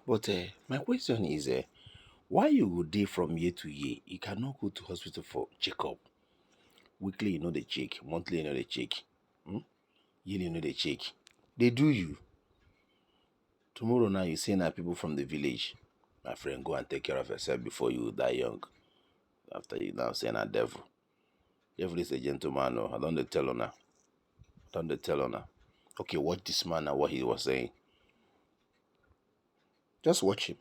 But my question is, why you go dey from year to year? You cannot go to hospital for checkup. Weekly, you know they check. Monthly, you know they check. Hmm? Yearly, you know they check. They do you. Tomorrow now, you say now people from the village. My friend, go and take care of yourself before you die young. After you now say na devil. Devil is a gentleman. No, I don't dey tell her. Don't they tell her. Okay, watch this man and what he was saying. Just watch him.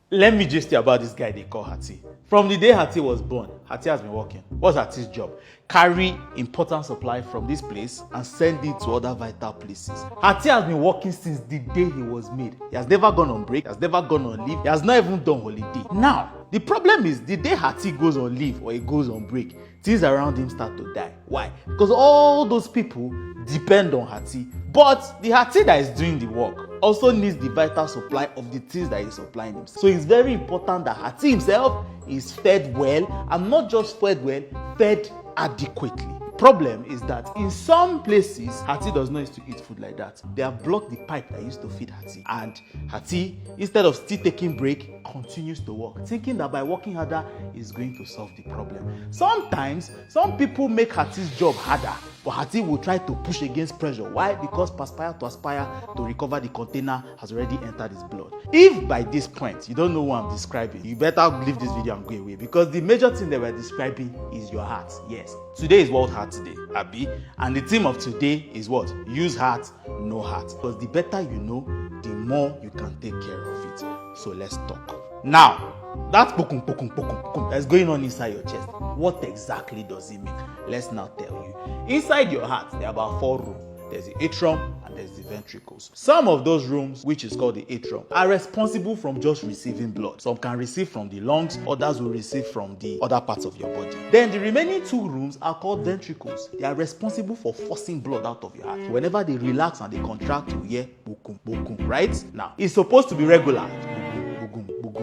Let me just tell you about this guy they call Hati. From the day Hati was born, Hati has been working. What's Hati's job? Carry important supply from this place and send it to other vital places. Hati has been working since the day he was made. He has never gone on break, he has never gone on leave, he has not even done holiday. Now, the problem is the day Hati goes on leave or he goes on break, things around him start to die. Why? Because all those people depend on Hati. But the Hati that is doing the work also needs the vital supply of the things that he's supplying himself. So it's very important that Hati himself is fed well, and not just fed well, fed adequately. Problem is that in some places, Hati does not used to eat food like that. They have blocked the pipe that used to feed Hati. And Hati, instead of still taking break, continues to work, thinking that by working harder is going to solve the problem. Sometimes, some people make Hati's job harder, but Hati will try to push against pressure. Why? Because perspire to aspire to recover the container has already entered his blood. If by this point you don't know what I'm describing, you better leave this video and go away, because the major thing that we're describing is your heart. Yes, today is World Heart Day, Abi, and the theme of today is what? Use heart, no heart. Because the better you know, the more you can take care of it. So let's talk. Now, that pokum pokum pokum pokum that's going on inside your chest, what exactly does it mean? Let's now tell you. Inside your heart, there are about 4 rooms. There's the atrium and there's the ventricles. Some of those rooms, which is called the atrium, are responsible from just receiving blood. Some can receive from the lungs, others will receive from the other parts of your body. Then the remaining 2 rooms are called ventricles. They are responsible for forcing blood out of your heart. Whenever they relax and they contract, you hear bokum bokum, right? Now, it's supposed to be regular.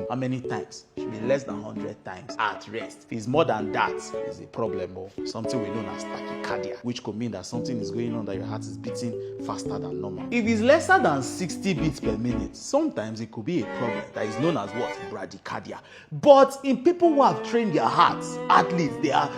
How many times? It should be less than 100 times at rest. If it's more than that, it's a problem of something we know as tachycardia, which could mean that something is going on, that your heart is beating faster than normal. If it's lesser than 60 beats per minute, sometimes it could be a problem that is known as what? Bradycardia. But in people who have trained their hearts, athletes, they are,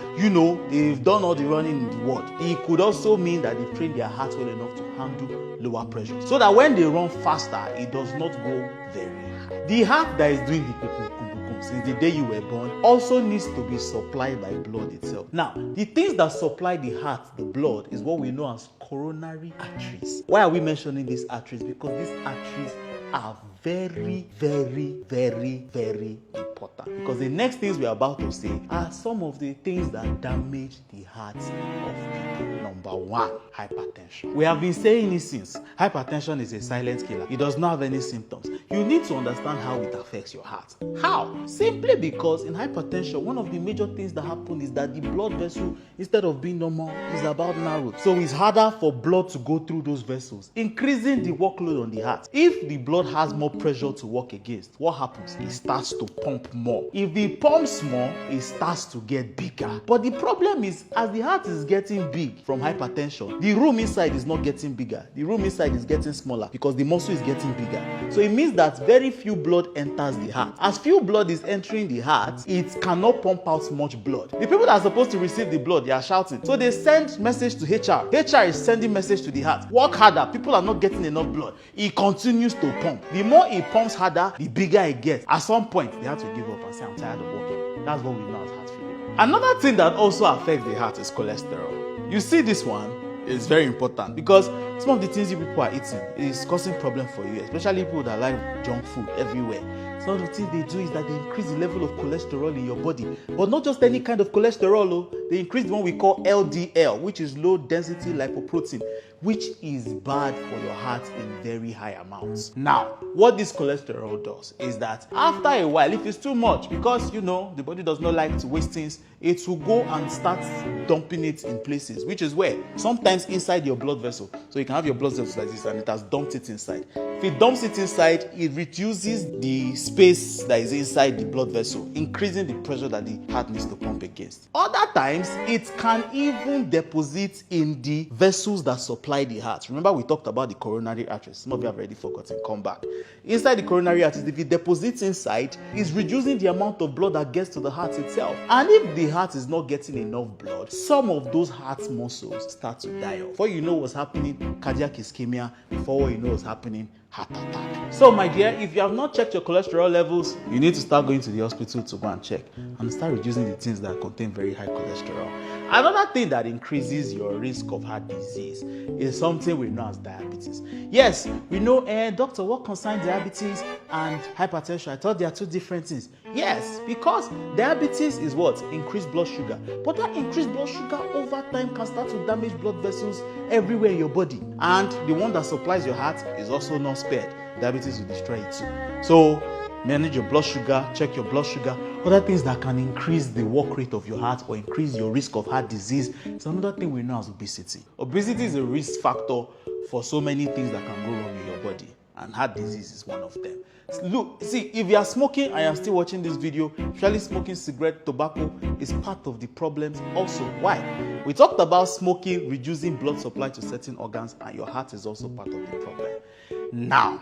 they've done all the running in the world. It could also mean that they've trained their hearts well enough to handle lower pressure, so that when they run faster, it does not go very high. The heart that is doing the kukum since the day you were born also needs to be supplied by blood itself. Now, the things that supply the heart, the blood, is what we know as coronary arteries. Why are we mentioning these arteries? Because these arteries are very, very, very, very important. Because the next things we're about to say are some of the things that damage the hearts of people. Number 1, hypertension. We have been saying it since. Hypertension is a silent killer. It does not have any symptoms. You need to understand how it affects your heart. How? Simply because in hypertension, one of the major things that happen is that the blood vessel, instead of being normal, is about narrowed. So it's harder for blood to go through those vessels, increasing the workload on the heart. If the blood has more pressure to work against, what happens? It starts to pump more. If it pumps more, it starts to get bigger. But the problem is, as the heart is getting big from hypertension, the room inside is not getting bigger. The room inside is getting smaller because the muscle is getting bigger. So it means that very few blood enters the heart. As few blood is entering the heart, it cannot pump out much blood. The people that are supposed to receive the blood, they are shouting. So they send message to HR. HR is sending message to the heart. Work harder. People are not getting enough blood. It continues to pump. The more it pumps harder, the bigger it gets. At some point, they have to give up and say, I'm tired of working. That's what we know as heart failure. Another thing that also affects the heart is cholesterol. You see, this one is very important because some of the things you people are eating is causing problem for you, especially people that like junk food everywhere. Some of the things they do is that they increase the level of cholesterol in your body. But not just any kind of cholesterol, they increase the one we call LDL, which is low density lipoprotein, which is bad for your heart in very high amounts. Now, what this cholesterol does is that after a while, if it's too much, because the body does not like to waste things, it will go and start dumping it in places, which is where? Sometimes inside your blood vessel. So you can have your blood vessel like this and it has dumped it inside. If it dumps it inside, it reduces the space that is inside the blood vessel, increasing the pressure that the heart needs to pump against. Other times, it can even deposit in the vessels that supply the heart. Remember, we talked about the coronary arteries. Some of you have already forgotten. Come back. Inside the coronary arteries, if it deposits inside, it's reducing the amount of blood that gets to the heart itself. And if the heart is not getting enough blood, some of those heart muscles start to die off. Before you know what's happening, cardiac ischemia. Before you know what's happening, heart attack. So my dear, if you have not checked your cholesterol levels, you need to start going to the hospital to go and check and start reducing the things that contain very high cholesterol. Another thing that increases your risk of heart disease is something we know as diabetes. Yes, we know, doctor, what concerns diabetes and hypertension? I thought they are two different things. Yes, because diabetes is what? Increased blood sugar. But that increased blood sugar over time can start to damage blood vessels everywhere in your body. And the one that supplies your heart is also not spared. Diabetes will destroy it too. So manage your blood sugar, check your blood sugar. Other things that can increase the work rate of your heart or increase your risk of heart disease is another thing we know as obesity. Obesity is a risk factor for so many things that can go wrong in your body, and heart disease is one of them. Look, see, if you are smoking and you are still watching this video, usually smoking cigarette, tobacco is part of the problems also. Why? We talked about smoking reducing blood supply to certain organs, and your heart is also part of the problem. Now,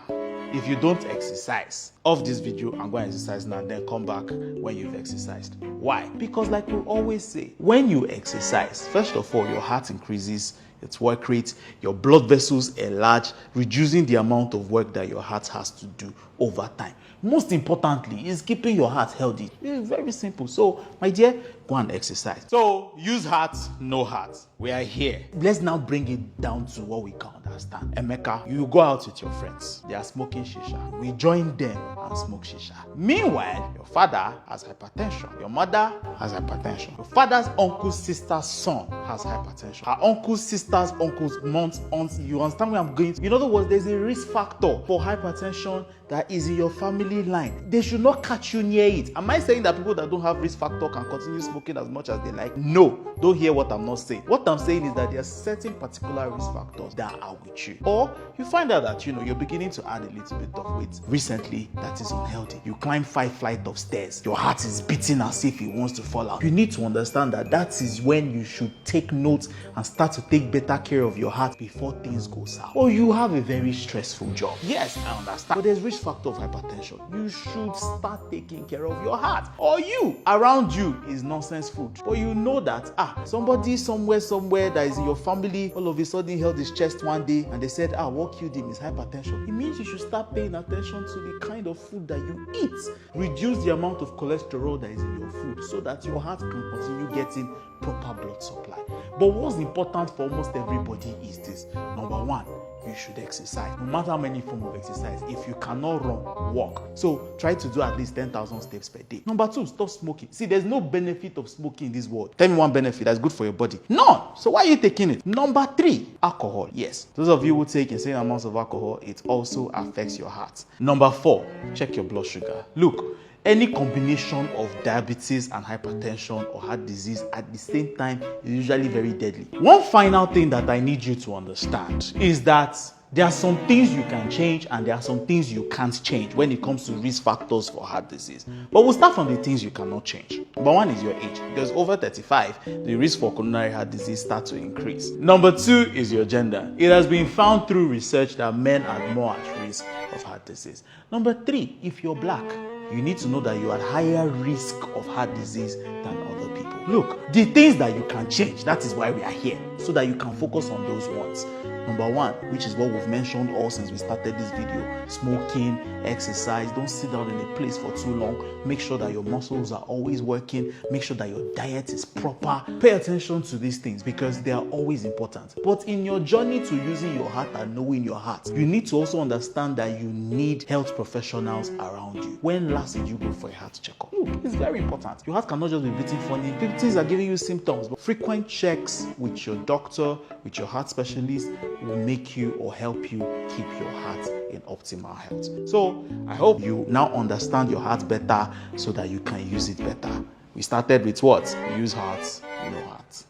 if you don't exercise, off this video and go and exercise now, then come back when you've exercised. Why? Because like we always say, when you exercise, first of all, your heart increases its work rate, your blood vessels enlarge, reducing the amount of work that your heart has to do over time. Most importantly is keeping your heart healthy. It's very simple. So, my dear, go and exercise. So, use heart, no heart. We are here. Let's now bring it down to what we can understand. Emeka, you go out with your friends. They are smoking shisha. We join them and smoke shisha. Meanwhile, your father has hypertension. Your mother has hypertension. Your father's uncle's sister's son has hypertension. Her uncle's sister's uncle's mom's aunts. You understand where I'm going? In other words, there's a risk factor for hypertension that is in your family line. They should not catch you near it. Am I saying that people that don't have risk factor can continue smoking as much as they like? No. Don't hear what I'm not saying. What I'm saying is that there are certain particular risk factors that are with you. Or you find out that you're beginning to add a little bit of weight recently that is unhealthy. You climb 5 flights of stairs. Your heart is beating as if it wants to fall out. You need to understand that that is when you should take note and start to take better care of your heart before things go south. Or you have a very stressful job. Yes, I understand. But there's risk factor of hypertension. You should start taking care of your heart. Or you, around you is nonsense food. Or you know that, somebody somewhere that is in your family all of a sudden held his chest one day and they said, what killed him is hypertension. It means you should start paying attention to the kind of food that you eat. Reduce the amount of cholesterol that is in your food so that your heart can continue getting proper blood supply. But what's important for almost everybody is this. Number one, you should exercise. No matter how many forms of exercise, if you cannot run, walk. So try to do at least 10,000 steps per day. Number two, stop smoking. See, there's no benefit of smoking in this world. Tell me one benefit that's good for your body. None. So why are you taking it? Number three, alcohol. Yes, those of you who take insane amounts of alcohol, it also affects your heart. Number four, check your blood sugar. Look, any combination of diabetes and hypertension or heart disease at the same time is usually very deadly. One final thing that I need you to understand is that there are some things you can change and there are some things you can't change when it comes to risk factors for heart disease. But we'll start from the things you cannot change. Number one is your age. Because over 35, the risk for coronary heart disease starts to increase. Number two is your gender. It has been found through research that men are more at risk of heart disease. Number three, if you're black, you need to know that you are at higher risk of heart disease than other people. Look, the things that you can change, that is why we are here, so that you can focus on those ones. Number one, which is what we've mentioned all since we started this video, smoking, exercise. Don't sit down in a place for too long. Make sure that your muscles are always working. Make sure that your diet is proper. Pay attention to these things because they are always important. But in your journey to using your heart and knowing your heart, you need to also understand that you need health professionals around you. When last did you go for a heart checkup? Look, it's very important. Your heart cannot just be beating funny. Things are giving you symptoms, but frequent checks with your doctor, with your heart specialist, will make you or help you keep your heart in optimal health. So I hope you now understand your heart better so that you can use it better. We started with what? Use heart, no heart.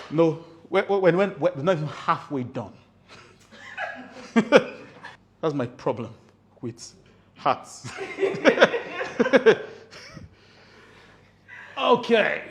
No, we're not even halfway done. That's my problem with hearts. Okay.